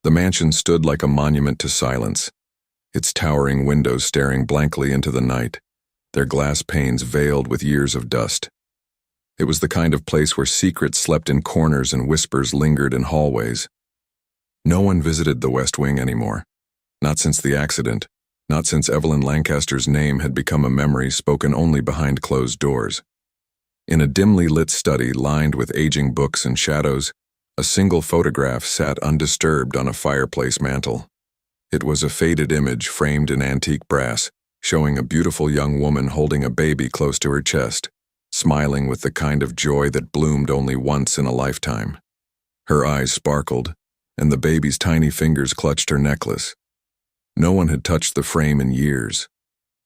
The mansion stood like a monument to silence, its towering windows staring blankly into the night, their glass panes veiled with years of dust. It was the kind of place where secrets slept in corners and whispers lingered in hallways. No one visited the West Wing anymore. Not since the accident, not since Evelyn Lancaster's name had become a memory spoken only behind closed doors. In a dimly lit study lined with aging books and shadows, a single photograph sat undisturbed on a fireplace mantel. It was a faded image framed in antique brass, showing a beautiful young woman holding a baby close to her chest, smiling with the kind of joy that bloomed only once in a lifetime. Her eyes sparkled, and the baby's tiny fingers clutched her necklace. No one had touched the frame in years.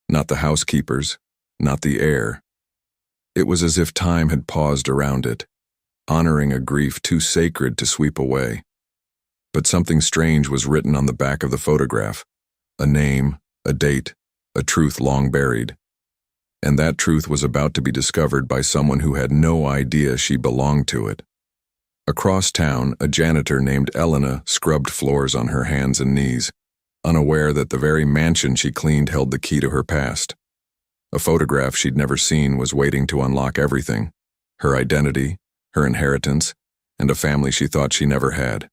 Not the housekeepers, not the heir. It was as if time had paused around it, honoring a grief too sacred to sweep away. But something strange was written on the back of the photograph, a name, a date, a truth long buried. And that truth was about to be discovered by someone who had no idea she belonged to it. Across town, a janitor named Elena scrubbed floors on her hands and knees, unaware that the very mansion she cleaned held the key to her past. A photograph she'd never seen was waiting to unlock everything: her identity, her inheritance, and a family she thought she never had.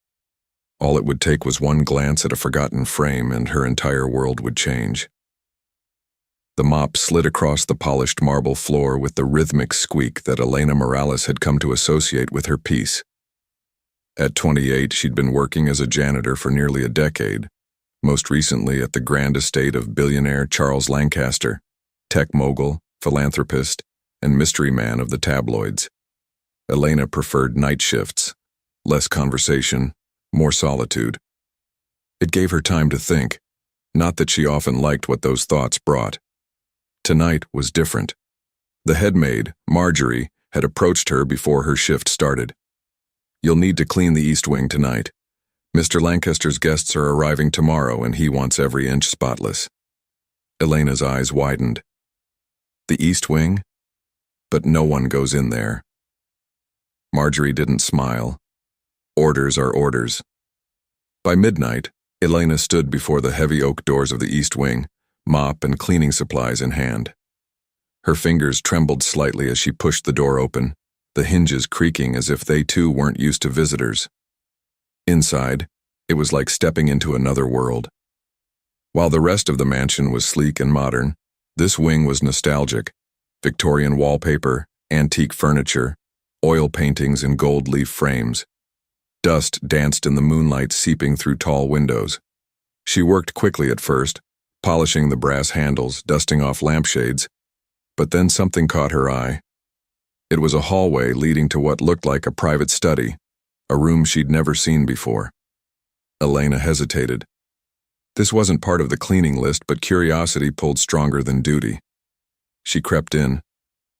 All it would take was one glance at a forgotten frame and her entire world would change. The mop slid across the polished marble floor with the rhythmic squeak that Elena Morales had come to associate with her peace. At 28, she'd been working as a janitor for nearly a decade, most recently at the grand estate of billionaire Charles Lancaster, tech mogul, philanthropist, and mystery man of the tabloids. Elena preferred night shifts, less conversation, more solitude. It gave her time to think, not that she often liked what those thoughts brought. Tonight was different. The head maid, Marjorie, had approached her before her shift started. "You'll need to clean the East Wing tonight. Mr. Lancaster's guests are arriving tomorrow and he wants every inch spotless." Elena's eyes widened. The East Wing? But no one goes in there. Marjorie didn't smile. Orders are orders. By midnight, Elena stood before the heavy oak doors of the East Wing, mop and cleaning supplies in hand. Her fingers trembled slightly as she pushed the door open, the hinges creaking as if they too weren't used to visitors. Inside, it was like stepping into another world. While the rest of the mansion was sleek and modern, this wing was nostalgic: Victorian wallpaper, antique furniture, oil paintings in gold leaf frames. Dust danced in the moonlight seeping through tall windows. She worked quickly at first, polishing the brass handles, dusting off lampshades, but then something caught her eye. It was a hallway leading to what looked like a private study, a room she'd never seen before. Elena hesitated. This wasn't part of the cleaning list, but curiosity pulled stronger than duty. She crept in.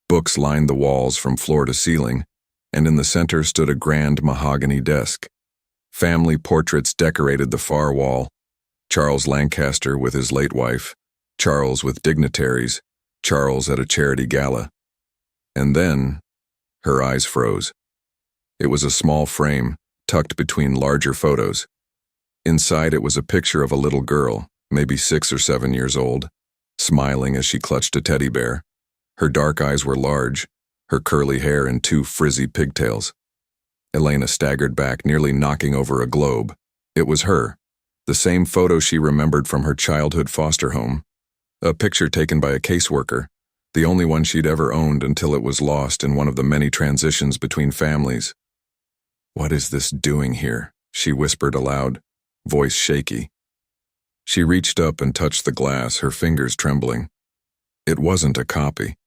Books lined the walls from floor to ceiling, and in the center stood a grand mahogany desk. Family portraits decorated the far wall: Charles Lancaster with his late wife, Charles with dignitaries, Charles at a charity gala. And then, her eyes froze. It was a small frame, tucked between larger photos. Inside it was a picture of a little girl, maybe 6 or 7 years old, smiling as she clutched a teddy bear. Her dark eyes were large, her curly hair in 2 frizzy pigtails. Elena staggered back, nearly knocking over a globe. It was her, the same photo she remembered from her childhood foster home. A picture taken by a caseworker, the only one she'd ever owned until it was lost in one of the many transitions between families. "What is this doing here?" she whispered aloud, voice shaky. She reached up and touched the glass, her fingers trembling. It wasn't a copy.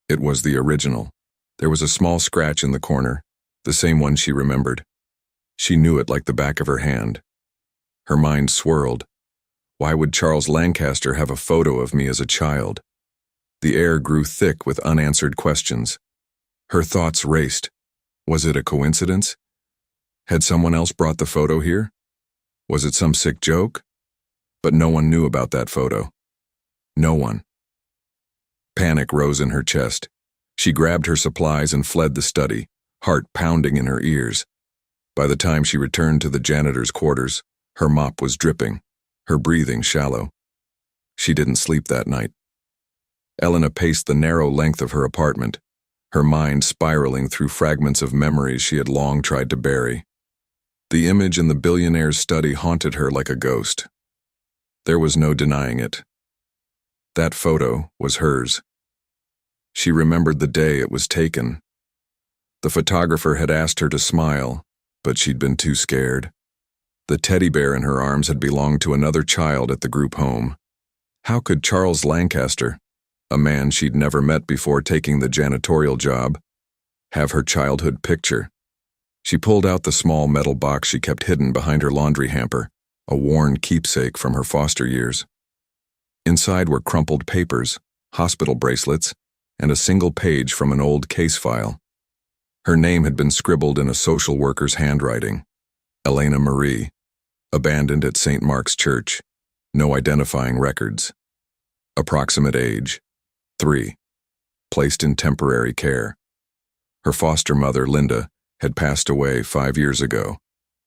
It was the original. There was a small scratch in the corner, the same one she remembered. She knew it like the back of her hand. Her mind swirled. Why would Charles Lancaster have a photo of me as a child? The air grew thick with unanswered questions. Her thoughts raced. Was it a coincidence? Had someone else brought the photo here? Was it some sick joke? But no one knew about that photo. No one. Panic rose in her chest. She grabbed her supplies and fled the study, heart pounding in her ears. By the time she returned to the janitor's quarters, her mop was dripping, her breathing shallow. She didn't sleep that night. Elena paced the narrow length of her apartment, her mind spiraling through fragments of memories she had long tried to bury. The image in the billionaire's study haunted her like a ghost. There was no denying it. That photo was hers. She remembered the day it was taken. The photographer had asked her to smile, but she'd been too scared. The teddy bear in her arms had belonged to another child at the group home. How could Charles Lancaster, a man she'd never met before taking the janitorial job, have her childhood picture? She pulled out the small metal box she kept hidden behind her laundry hamper, a worn keepsake from her foster years. Inside were crumpled papers, hospital bracelets, and a single page from an old case file. Her name had been scribbled in a social worker's handwriting. Elena Marie, abandoned at St. Mark's Church, no identifying records. Approximate age, 3. Placed in temporary care. Her foster mother, Linda, had passed away 5 years ago,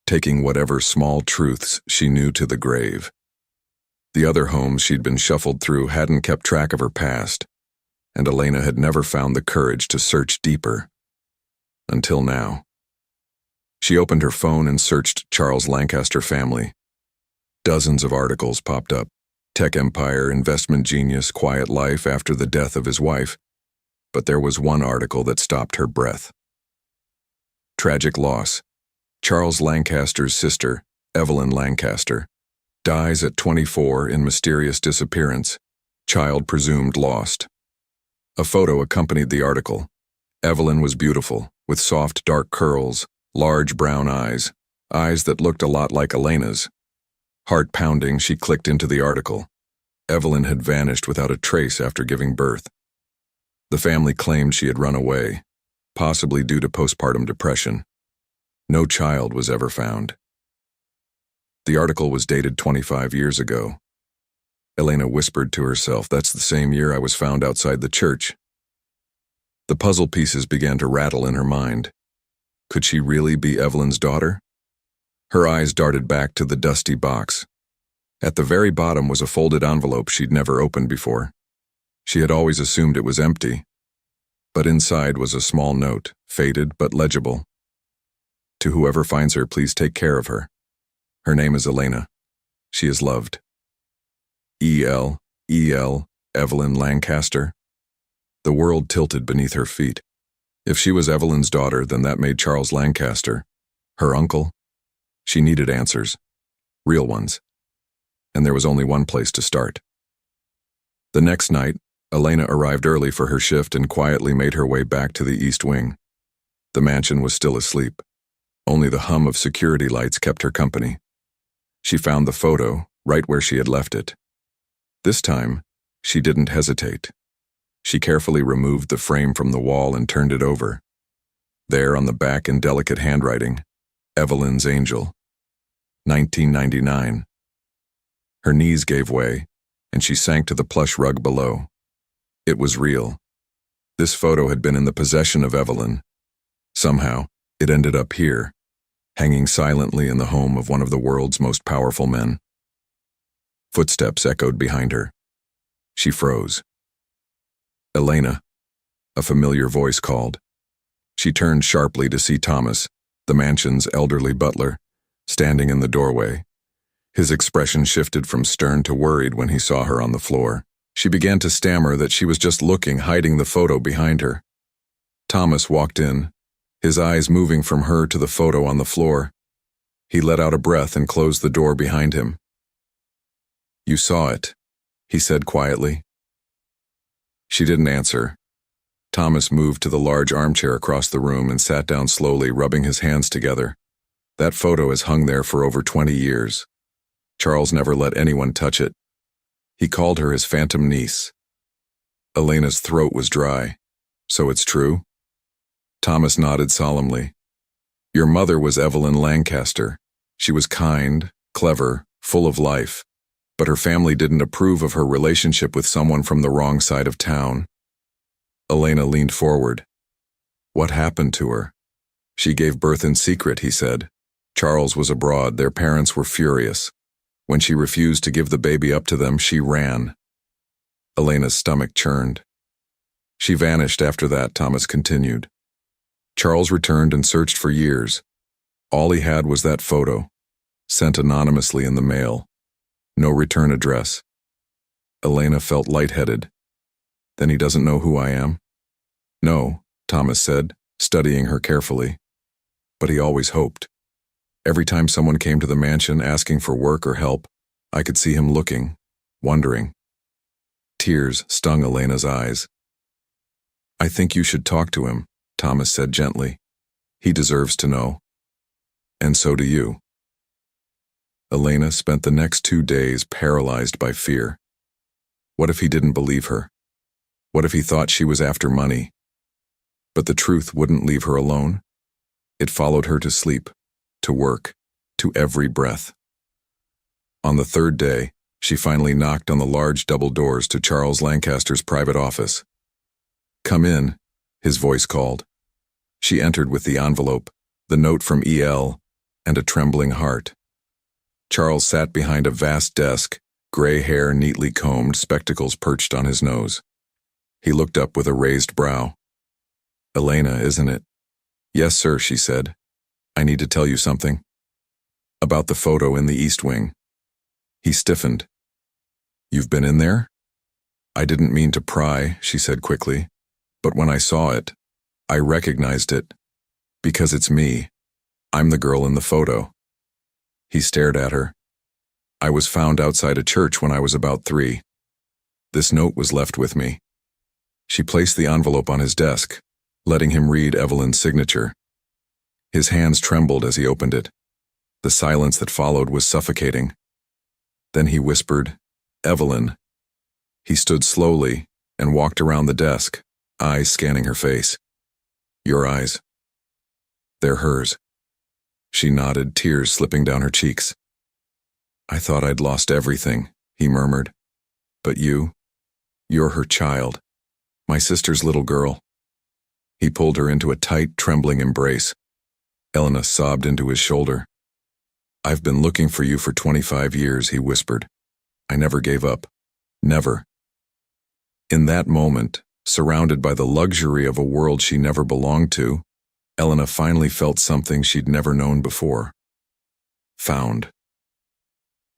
taking whatever small truths she knew to the grave. The other homes she'd been shuffled through hadn't kept track of her past, and Elena had never found the courage to search deeper. Until now. She opened her phone and searched Charles Lancaster family. Dozens of articles popped up. Tech empire, investment genius, quiet life after the death of his wife. But there was one article that stopped her breath. Tragic loss. Charles Lancaster's sister, Evelyn Lancaster, dies at 24 in mysterious disappearance. Child presumed lost. A photo accompanied the article. Evelyn was beautiful, with soft dark curls, large brown eyes that looked a lot like Elena's. Heart pounding, she clicked into the article. Evelyn had vanished without a trace after giving birth. The family claimed she had run away, possibly due to postpartum depression. No child was ever found. The article was dated 25 years ago. Elena whispered to herself, "That's the same year I was found outside the church." The puzzle pieces began to rattle in her mind. Could she really be Evelyn's daughter? Her eyes darted back to the dusty box. At the very bottom was a folded envelope she'd never opened before. She had always assumed it was empty. But inside was a small note, faded but legible. To whoever finds her, please take care of her. Her name is Elena. She is loved. E.L. Evelyn Lancaster. The world tilted beneath her feet. If she was Evelyn's daughter, then that made Charles Lancaster her uncle. She needed answers. Real ones. And there was only one place to start. The next night, Elena arrived early for her shift and quietly made her way back to the East Wing. The mansion was still asleep. Only the hum of security lights kept her company. She found the photo right where she had left it. This time, she didn't hesitate. She carefully removed the frame from the wall and turned it over. There on the back in delicate handwriting, Evelyn's Angel. 1999. Her knees gave way, and she sank to the plush rug below. It was real. This photo had been in the possession of Evelyn. Somehow, it ended up here, hanging silently in the home of one of the world's most powerful men. Footsteps echoed behind her. She froze. Elena, a familiar voice called. She turned sharply to see Thomas, the mansion's elderly butler, standing in the doorway. His expression shifted from stern to worried when he saw her on the floor. She began to stammer that she was just looking, hiding the photo behind her. Thomas walked in, his eyes moving from her to the photo on the floor. He let out a breath and closed the door behind him. "You saw it," he said quietly. She didn't answer. Thomas moved to the large armchair across the room and sat down slowly, rubbing his hands together. That photo has hung there for over 20 years. Charles never let anyone touch it. He called her his phantom niece. Elena's throat was dry. "So it's true?" Thomas nodded solemnly. "Your mother was Evelyn Lancaster. She was kind, clever, full of life. But her family didn't approve of her relationship with someone from the wrong side of town." Elena leaned forward. "What happened to her?" "She gave birth in secret," he said. Charles was abroad. Their parents were furious. When she refused to give the baby up to them, she ran. Elena's stomach churned. She vanished after that, Thomas continued. Charles returned and searched for years. All he had was that photo, sent anonymously in the mail. No return address. Elena felt lightheaded. Then he doesn't know who I am? No, Thomas said, studying her carefully. But he always hoped. Every time someone came to the mansion asking for work or help, I could see him looking, wondering. Tears stung Elena's eyes. I think you should talk to him, Thomas said gently. He deserves to know. And so do you. Elena spent the next 2 days paralyzed by fear. What if he didn't believe her? What if he thought she was after money? But the truth wouldn't leave her alone. It followed her to sleep, to work, to every breath. On the 3rd day, she finally knocked on the large double doors to Charles Lancaster's private office. Come in, his voice called. She entered with the envelope, the note from EL, and a trembling heart. Charles sat behind a vast desk, gray hair neatly combed, spectacles perched on his nose. He looked up with a raised brow. Elena, isn't it? Yes, sir, she said. I need to tell you something. About the photo in the East Wing. He stiffened. You've been in there? I didn't mean to pry, she said quickly, but when I saw it, I recognized it. Because it's me. I'm the girl in the photo. He stared at her. I was found outside a church when I was about 3. This note was left with me. She placed the envelope on his desk, letting him read Evelyn's signature. His hands trembled as he opened it. The silence that followed was suffocating. Then he whispered, Evelyn. He stood slowly and walked around the desk, eyes scanning her face. Your eyes. They're hers. She nodded, tears slipping down her cheeks. I thought I'd lost everything, he murmured. But you're her child, my sister's little girl. He pulled her into a tight, trembling embrace. Elena sobbed into his shoulder. I've been looking for you for 25 years, he whispered. I never gave up. Never. In that moment, surrounded by the luxury of a world she never belonged to, Elena finally felt something she'd never known before. Found.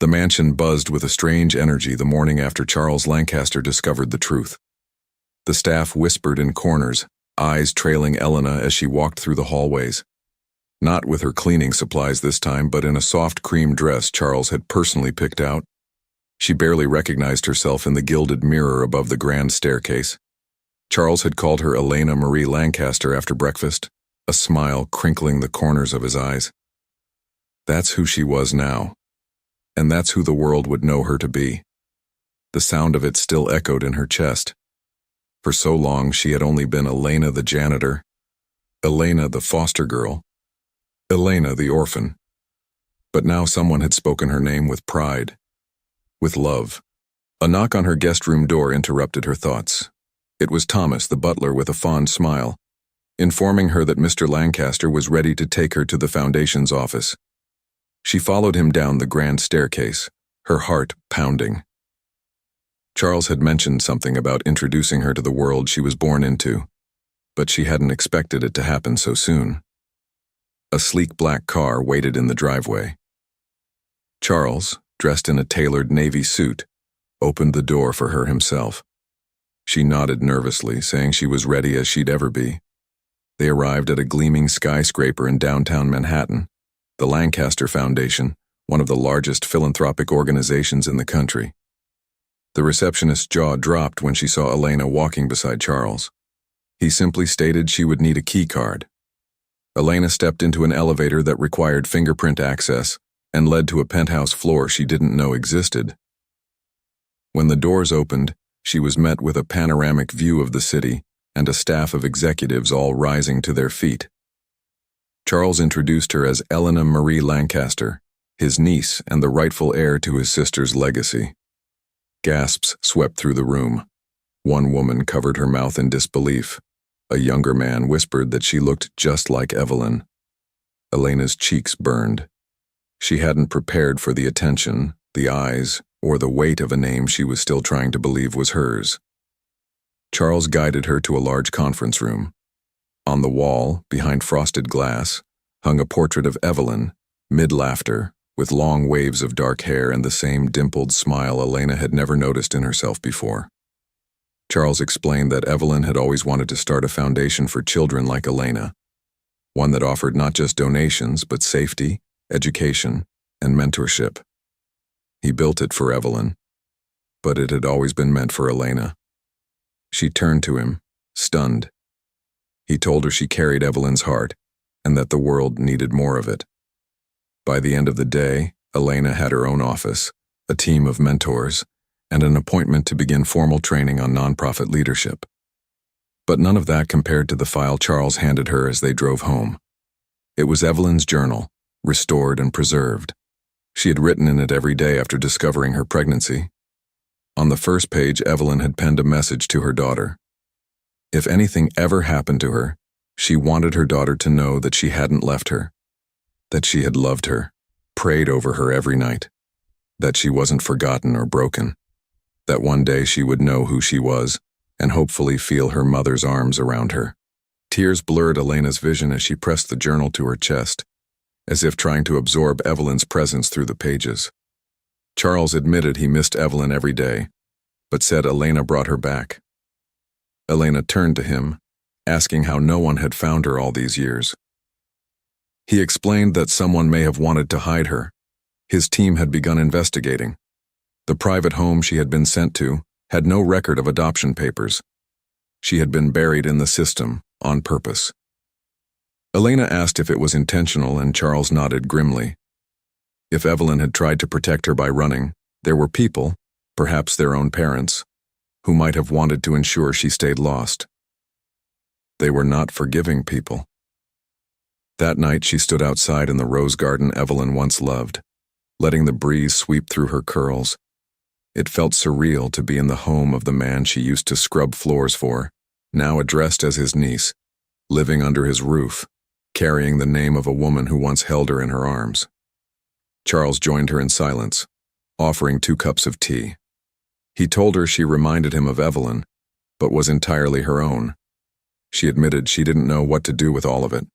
The mansion buzzed with a strange energy the morning after Charles Lancaster discovered the truth. The staff whispered in corners, eyes trailing Elena as she walked through the hallways. Not with her cleaning supplies this time, but in a soft cream dress Charles had personally picked out. She barely recognized herself in the gilded mirror above the grand staircase. Charles had called her Elena Marie Lancaster after breakfast, a smile crinkling the corners of his eyes. That's who she was now. And that's who the world would know her to be. The sound of it still echoed in her chest. For so long she had only been Elena the janitor, Elena the foster girl, Elena the orphan. But now someone had spoken her name with pride, with love. A knock on her guest room door interrupted her thoughts. It was Thomas, the butler, with a fond smile, informing her that Mr. Lancaster was ready to take her to the Foundation's office. She followed him down the grand staircase, her heart pounding. Charles had mentioned something about introducing her to the world she was born into, but she hadn't expected it to happen so soon. A sleek black car waited in the driveway. Charles, dressed in a tailored navy suit, opened the door for her himself. She nodded nervously, saying she was ready as she'd ever be. They arrived at a gleaming skyscraper in downtown Manhattan, the Lancaster Foundation, one of the largest philanthropic organizations in the country. The receptionist's jaw dropped when she saw Elena walking beside Charles. He simply stated she would need a key card. Elena stepped into an elevator that required fingerprint access and led to a penthouse floor she didn't know existed. When the doors opened, she was met with a panoramic view of the city and a staff of executives all rising to their feet. Charles introduced her as Elena Marie Lancaster, his niece and the rightful heir to his sister's legacy. Gasps swept through the room. One woman covered her mouth in disbelief. A younger man whispered that she looked just like Evelyn. Elena's cheeks burned. She hadn't prepared for the attention, the eyes, or the weight of a name she was still trying to believe was hers. Charles guided her to a large conference room. On the wall, behind frosted glass, hung a portrait of Evelyn, mid-laughter, with long waves of dark hair and the same dimpled smile Elena had never noticed in herself before. Charles explained that Evelyn had always wanted to start a foundation for children like Elena, one that offered not just donations but safety, education, and mentorship. He built it for Evelyn, but it had always been meant for Elena. She turned to him, stunned. He told her she carried Evelyn's heart, and that the world needed more of it. By the end of the day, Elena had her own office, a team of mentors, and an appointment to begin formal training on nonprofit leadership. But none of that compared to the file Charles handed her as they drove home. It was Evelyn's journal, restored and preserved. She had written in it every day after discovering her pregnancy. On the first page, Evelyn had penned a message to her daughter. If anything ever happened to her, she wanted her daughter to know that she hadn't left her, that she had loved her, prayed over her every night, that she wasn't forgotten or broken, that one day she would know who she was and hopefully feel her mother's arms around her. Tears blurred Elena's vision as she pressed the journal to her chest, as if trying to absorb Evelyn's presence through the pages. Charles admitted he missed Evelyn every day, but said Elena brought her back. Elena turned to him, asking how no one had found her all these years. He explained that someone may have wanted to hide her. His team had begun investigating. The private home she had been sent to had no record of adoption papers. She had been buried in the system, on purpose. Elena asked if it was intentional, and Charles nodded grimly. If Evelyn had tried to protect her by running, there were people, perhaps their own parents, who might have wanted to ensure she stayed lost. They were not forgiving people. That night she stood outside in the rose garden Evelyn once loved, letting the breeze sweep through her curls. It felt surreal to be in the home of the man she used to scrub floors for, now addressed as his niece, living under his roof, carrying the name of a woman who once held her in her arms. Charles joined her in silence, offering 2 cups of tea. He told her she reminded him of Evelyn, but was entirely her own. She admitted she didn't know what to do with all of it.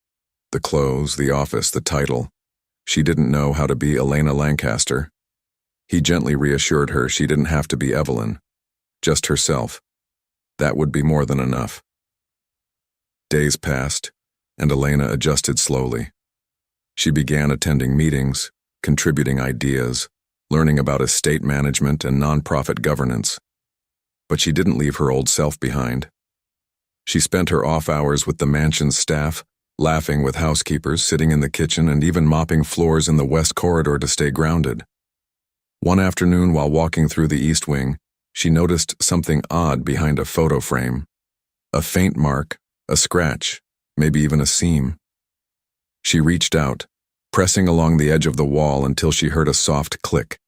The clothes, the office, the title. She didn't know how to be Elena Lancaster. He gently reassured her she didn't have to be Evelyn, just herself. That would be more than enough. Days passed, and Elena adjusted slowly. She began attending meetings, contributing ideas, learning about estate management and nonprofit governance. But she didn't leave her old self behind. She spent her off hours with the mansion's staff, laughing with housekeepers, sitting in the kitchen, and even mopping floors in the west corridor to stay grounded. One afternoon, while walking through the east wing, she noticed something odd behind a photo frame. A faint mark, a scratch, maybe even a seam. She reached out, pressing along the edge of the wall until she heard a soft click.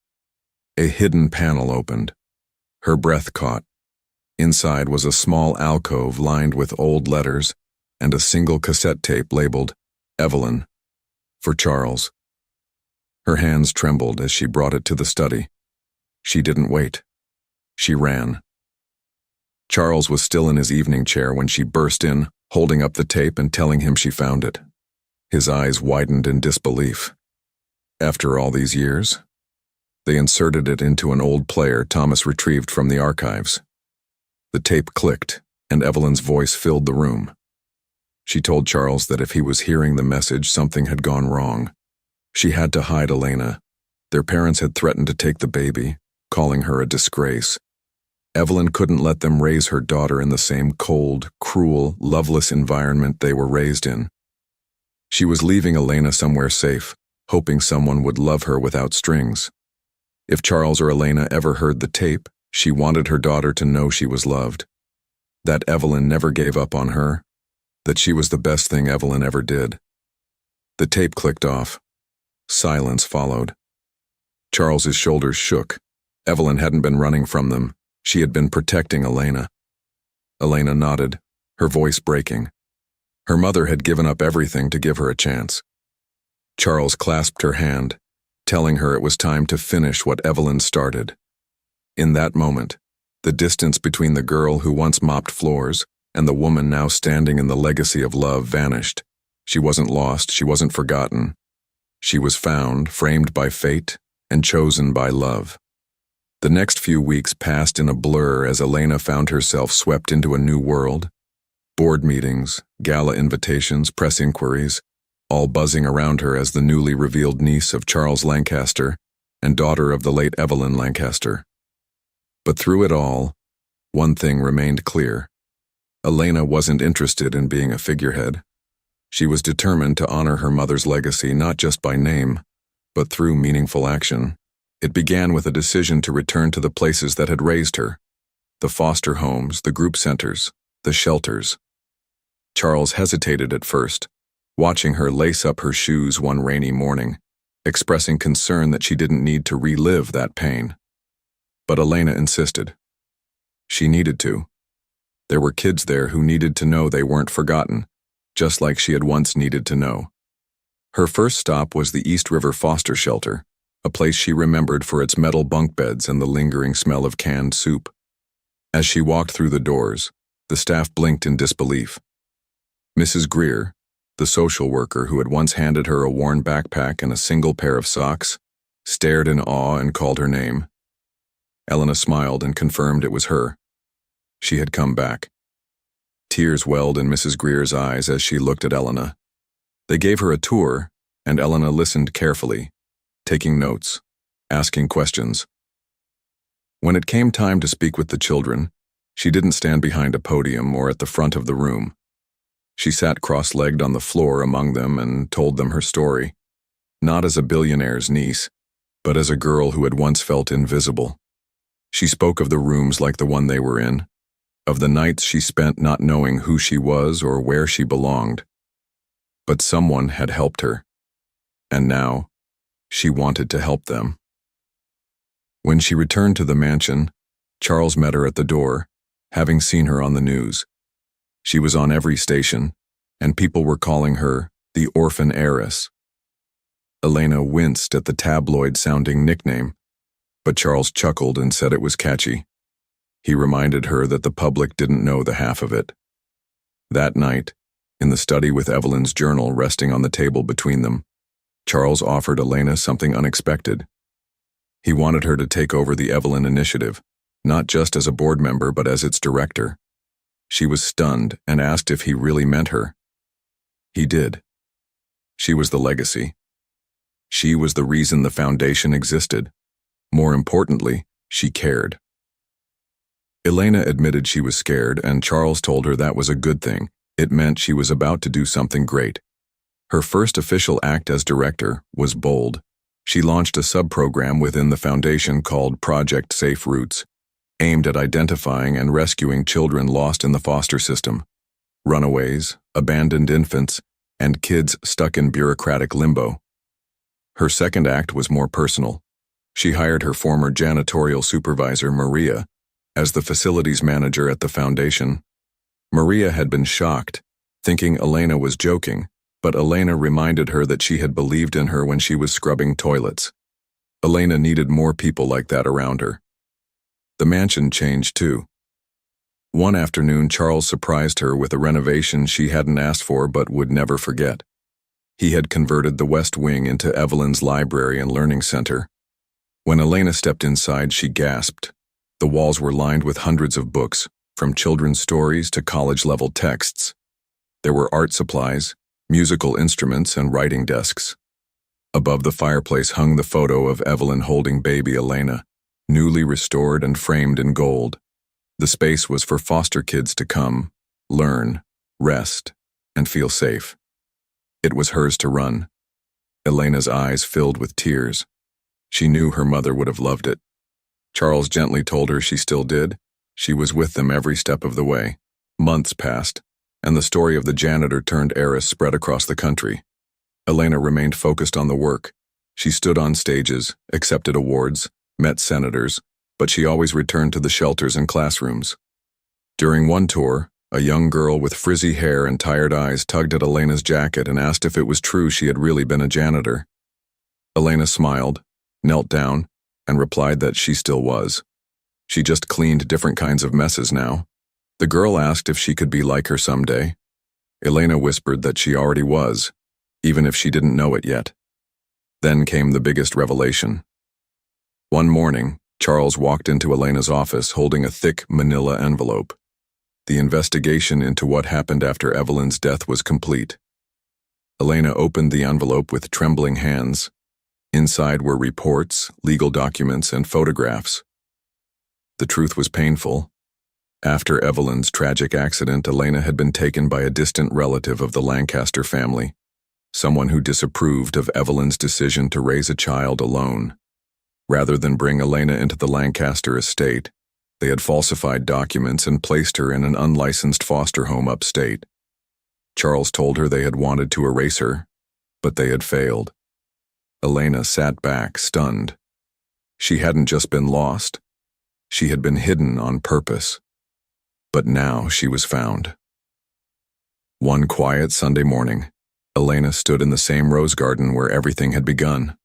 A hidden panel opened. Her breath caught. Inside was a small alcove lined with old letters and a single cassette tape labeled Evelyn, for Charles. Her hands trembled as she brought it to the study. She didn't wait. She ran. Charles was still in his evening chair when she burst in, holding up the tape and telling him she found it. His eyes widened in disbelief. After all these years? They inserted it into an old player Thomas retrieved from the archives. The tape clicked, and Evelyn's voice filled the room. She told Charles that if he was hearing the message, something had gone wrong. She had to hide Elena. Their parents had threatened to take the baby, calling her a disgrace. Evelyn couldn't let them raise her daughter in the same cold, cruel, loveless environment they were raised in. She was leaving Elena somewhere safe, hoping someone would love her without strings. If Charles or Elena ever heard the tape, she wanted her daughter to know she was loved, that Evelyn never gave up on her, that she was the best thing Evelyn ever did. The tape clicked off. Silence followed. Charles's shoulders shook. Evelyn hadn't been running from them. She had been protecting Elena. Elena nodded, her voice breaking. Her mother had given up everything to give her a chance. Charles clasped her hand, telling her it was time to finish what Evelyn started. In that moment, the distance between the girl who once mopped floors and the woman now standing in the legacy of love vanished. She wasn't lost, she wasn't forgotten. She was found, framed by fate, and chosen by love. The next few weeks passed in a blur as Elena found herself swept into a new world. Board meetings, gala invitations, press inquiries, all buzzing around her as the newly revealed niece of Charles Lancaster and daughter of the late Evelyn Lancaster. But through it all, one thing remained clear. Elena wasn't interested in being a figurehead. She was determined to honor her mother's legacy not just by name, but through meaningful action. It began with a decision to return to the places that had raised her, the foster homes, the group centers, the shelters. Charles hesitated at first, watching her lace up her shoes one rainy morning, expressing concern that she didn't need to relive that pain. But Elena insisted. She needed to. There were kids there who needed to know they weren't forgotten, just like she had once needed to know. Her first stop was the East River Foster Shelter, a place she remembered for its metal bunk beds and the lingering smell of canned soup. As she walked through the doors, the staff blinked in disbelief. Mrs. Greer, the social worker who had once handed her a worn backpack and a single pair of socks, stared in awe and called her name. Elena smiled and confirmed it was her. She had come back. Tears welled in Mrs. Greer's eyes as she looked at Elena. They gave her a tour, and Elena listened carefully, taking notes, asking questions. When it came time to speak with the children, she didn't stand behind a podium or at the front of the room. She sat cross-legged on the floor among them and told them her story, not as a billionaire's niece, but as a girl who had once felt invisible. She spoke of the rooms like the one they were in, of the nights she spent not knowing who she was or where she belonged. But someone had helped her, and now she wanted to help them. When she returned to the mansion, Charles met her at the door, having seen her on the news. She was on every station, and people were calling her the orphan heiress. Elena winced at the tabloid-sounding nickname, but Charles chuckled and said it was catchy. He reminded her that the public didn't know the half of it. That night, in the study with Evelyn's journal resting on the table between them, Charles offered Elena something unexpected. He wanted her to take over the Evelyn Initiative, not just as a board member but as its director. She was stunned and asked if he really meant her. He did. She was the legacy. She was the reason the foundation existed. More importantly, she cared. Elena admitted she was scared, and Charles told her that was a good thing. It meant she was about to do something great. Her first official act as director was bold. She launched a sub-program within the foundation called Project Safe Roots, aimed at identifying and rescuing children lost in the foster system, runaways, abandoned infants, and kids stuck in bureaucratic limbo. Her second act was more personal. She hired her former janitorial supervisor, Maria, as the facilities manager at the foundation. Maria had been shocked, thinking Elena was joking, but Elena reminded her that she had believed in her when she was scrubbing toilets. Elena needed more people like that around her. The mansion changed too. One afternoon, Charles surprised her with a renovation she hadn't asked for but would never forget. He had converted the West Wing into Evelyn's library and learning center. When Elena stepped inside, she gasped. The walls were lined with hundreds of books, from children's stories to college-level texts. There were art supplies, musical instruments, and writing desks. Above the fireplace hung the photo of Evelyn holding baby Elena, newly restored and framed in gold. The space was for foster kids to come, learn, rest, and feel safe. It was hers to run. Elena's eyes filled with tears. She knew her mother would have loved it. Charles gently told her she still did. She was with them every step of the way. Months passed, and the story of the janitor turned heiress spread across the country. Elena remained focused on the work. She stood on stages, accepted awards, met senators, but she always returned to the shelters and classrooms. During one tour, A young girl with frizzy hair and tired eyes tugged at Elena's jacket and asked if it was true she had really been a janitor. Elena smiled, knelt down, and replied that she still was. She just cleaned different kinds of messes now. The girl asked if she could be like her someday. Elena whispered that she already was, even if she didn't know it yet. Then came the biggest revelation. One morning, Charles walked into Elena's office holding a thick manila envelope. The investigation into what happened after Evelyn's death was complete. Elena opened the envelope with trembling hands. Inside were reports, legal documents, and photographs. The truth was painful. After Evelyn's tragic accident, Elena had been taken by a distant relative of the Lancaster family, someone who disapproved of Evelyn's decision to raise a child alone. Rather than bring Elena into the Lancaster estate, they had falsified documents and placed her in an unlicensed foster home upstate. Charles told her they had wanted to erase her, but they had failed. Elena sat back, stunned. She hadn't just been lost. She had been hidden on purpose. But now she was found. One quiet Sunday morning, Elena stood in the same rose garden where everything had begun.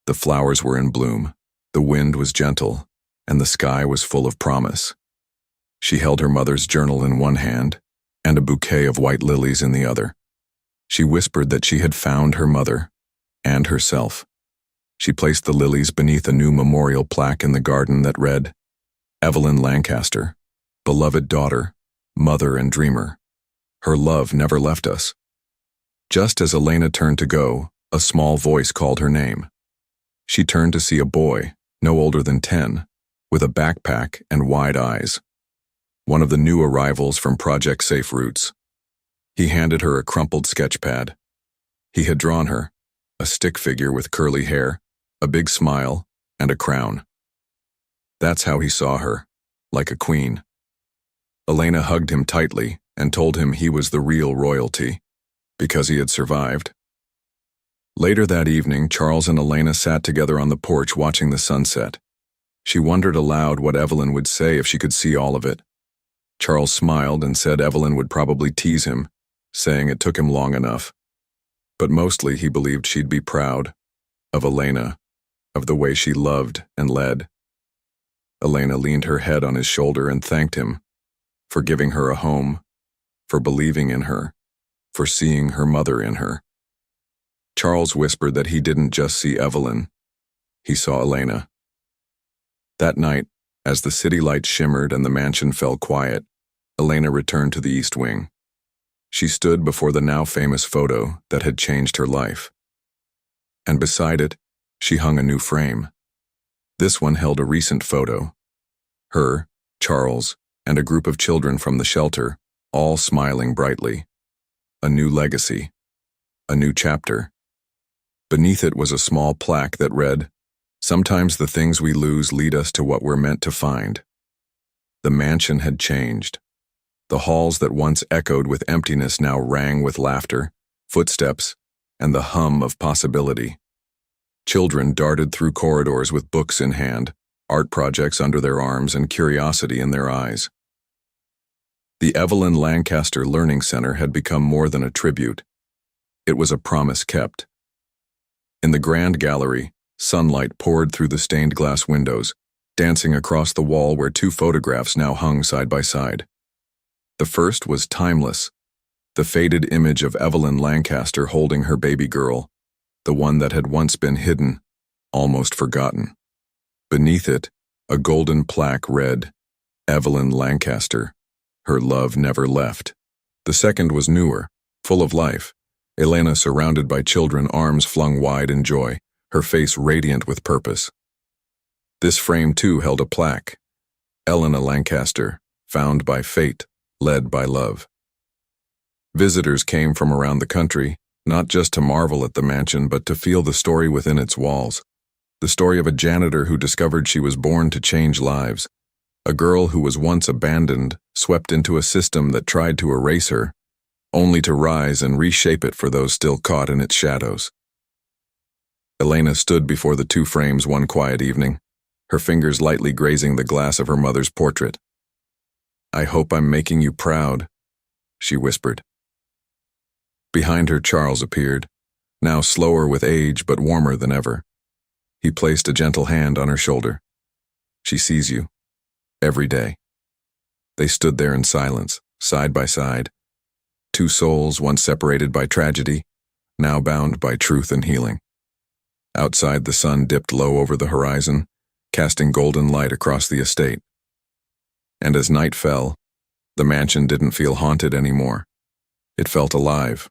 The flowers were in bloom, the wind was gentle, and the sky was full of promise. She held her mother's journal in one hand and a bouquet of white lilies in the other. She whispered that she had found her mother and herself. She placed the lilies beneath a new memorial plaque in the garden that read, "Evelyn Lancaster, beloved daughter, mother and dreamer. Her love never left us." Just as Elena turned to go, a small voice called her name. She turned to see a boy, no older than 10, with a backpack and wide eyes. One of the new arrivals from Project Safe Routes. He handed her a crumpled sketch pad. He had drawn her, a stick figure with curly hair, a big smile, and a crown. That's how he saw her, like a queen. Elena hugged him tightly and told him he was the real royalty, because he had survived. Later that evening, Charles and Elena sat together on the porch watching the sunset. She wondered aloud what Evelyn would say if she could see all of it. Charles smiled and said Evelyn would probably tease him, saying it took him long enough. But mostly he believed she'd be proud of Elena, of the way she loved and led. Elena leaned her head on his shoulder and thanked him for giving her a home, for believing in her, for seeing her mother in her. Charles whispered that he didn't just see Evelyn, he saw Elena. That night, as the city lights shimmered and the mansion fell quiet, Elena returned to the East Wing. She stood before the now famous photo that had changed her life. And beside it, she hung a new frame. This one held a recent photo. Her, Charles, and a group of children from the shelter, all smiling brightly. A new legacy. A new chapter. Beneath it was a small plaque that read, "Sometimes the things we lose lead us to what we're meant to find." The mansion had changed. The halls that once echoed with emptiness now rang with laughter, footsteps, and the hum of possibility. Children darted through corridors with books in hand, art projects under their arms, and curiosity in their eyes. The Evelyn Lancaster Learning Center had become more than a tribute. It was a promise kept. In the grand gallery, sunlight poured through the stained glass windows, dancing across the wall where two photographs now hung side by side. The first was timeless, the faded image of Evelyn Lancaster holding her baby girl, the one that had once been hidden, almost forgotten. Beneath it, a golden plaque read, "Evelyn Lancaster, her love never left." The second was newer, full of life. Elena surrounded by children, arms flung wide in joy, her face radiant with purpose. This frame too held a plaque, "Elena Lancaster, found by fate, led by love." Visitors came from around the country, not just to marvel at the mansion, but to feel the story within its walls. The story of a janitor who discovered she was born to change lives. A girl who was once abandoned, swept into a system that tried to erase her, only to rise and reshape it for those still caught in its shadows. Elena stood before the two frames one quiet evening, her fingers lightly grazing the glass of her mother's portrait. I hope I'm making you proud, she whispered. Behind her, Charles appeared, now slower with age but warmer than ever. He placed a gentle hand on her shoulder. She sees you. Every day. They stood there in silence, side by side. Two souls once separated by tragedy, now bound by truth and healing. Outside, the sun dipped low over the horizon, casting golden light across the estate. And as night fell, the mansion didn't feel haunted anymore. It felt alive.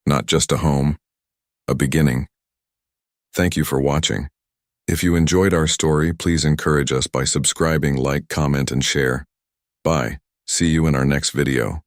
Not just a home, a beginning. Thank you for watching. If you enjoyed our story, please encourage us by subscribing, like, comment, and share. Bye. See you in our next video.